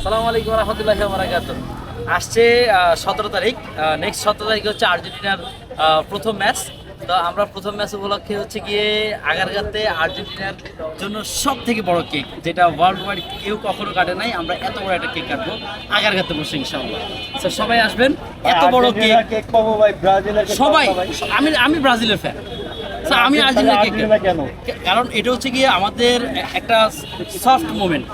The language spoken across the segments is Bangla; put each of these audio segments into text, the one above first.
আসসালামু আলাইকুম রহমতুল্লাহি ওয়া বারাকাতুহু। আসছে 17 তারিখ, নেক্সট 17 তারিখে হচ্ছে আর্জেন্টিনার প্রথম ম্যাচ। তো আমরা প্রথম ম্যাচ উপলক্ষে হচ্ছে গিয়ে আগারগাঁতে আর্জেন্টিনার জন্য সব থেকে বড় কেক, যেটা ওয়ার্ল্ড ওয়াইড কেউ কখনো কাটে নাই, আমরা এত বড় একটা কেক কাটবো আগারগাঁতে বসে ইনশাআল্লাহ। তো সবাই আসবেন, এত বড় কেক পাবো ভাই, ব্রাজিলের কেক সবাই। পাবো ভাই। আমি ব্রাজিলের ফ্যান, আমি আর্জেন্টিনার কেক কেন? কারণ এটা হচ্ছে গিয়ে আমাদের একটা সফট মোমেন্ট।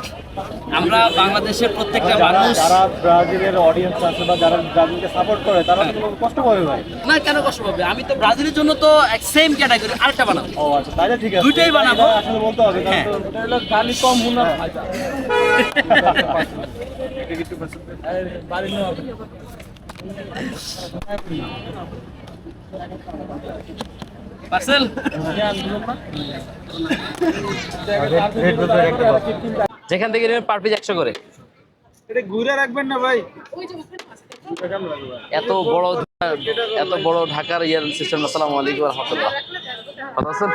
আমরা বাংলাদেশের প্রত্যেকটা মানুষ, যারা ব্রাজিলের অডিয়েন্স আছে বা যারা ব্রাজিলকে সাপোর্ট করে তারা তো কষ্ট পাবে ভাই। না কেন কষ্ট পাবে, আমি তো ব্রাজিলের জন্য তো এক সেম ক্যাটাগরি আরেকটা বানাবো। ও আচ্ছা, তাহলে ঠিক আছে, দুইটাই বানাবো। এটা আসলে বলতে হবে কারণ হ্যাঁ। তো এটা হলো গালি কম মুনার পার্সেল যেখান থেকে নেবেন পার পিস 100 করে। এটা ঘুরে রাখবেন না ভাই। এত বড় ঢাকার ইয়ার সিস্টেম। আসসালামু আলাইকুম ওয়া রাহমাতুল্লাহ। ভালো আছেন?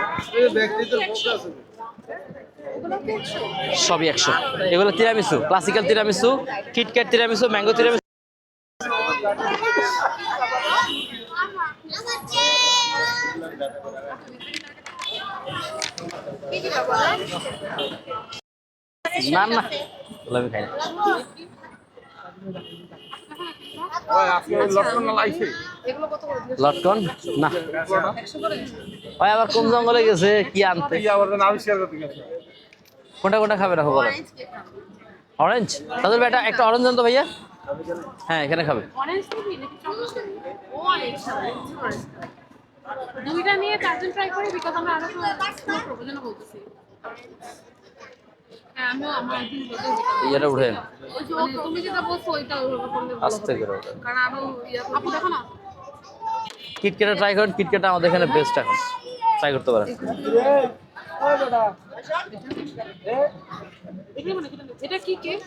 সবই 100। এগুলো tiramisu, classical tiramisu, KitKat tiramisu, mango tiramisu. না না, ওগুলো আমি খাই না। লটকন না ভাই, আবার কোন জঙ্গলে গেছে কি আনতে। কোনটা কোনটা খাবে রাখো বলো। অরেঞ্জ, তাদের একটা একটা অরেঞ্জ আনতো ভাইয়া। হ্যাঁ এখানে খাবে। অরেঞ্জ নিবি নাকি চকলেট? ও আচ্ছা, দুইটা নিয়ে চারজন ট্রাই করি, বিকজ আমরা আরো প্রয়োজন বলতেছি। হ্যাঁ, আমিও আমার একদিন বলতে ইয়েটা উঠেন ওই যে তুমি যেটা বলছো ওইটা ওইভাবে করলে ভালো আস্তে হবে। করে ওঠেন। কারণ আরো আপু দেখো না, কিটক্যাটটা ট্রাই করেন, কিটক্যাটটা আমাদের এখানে বেস্ট, এখন ট্রাই করতে পারেন। এটা কি কেক?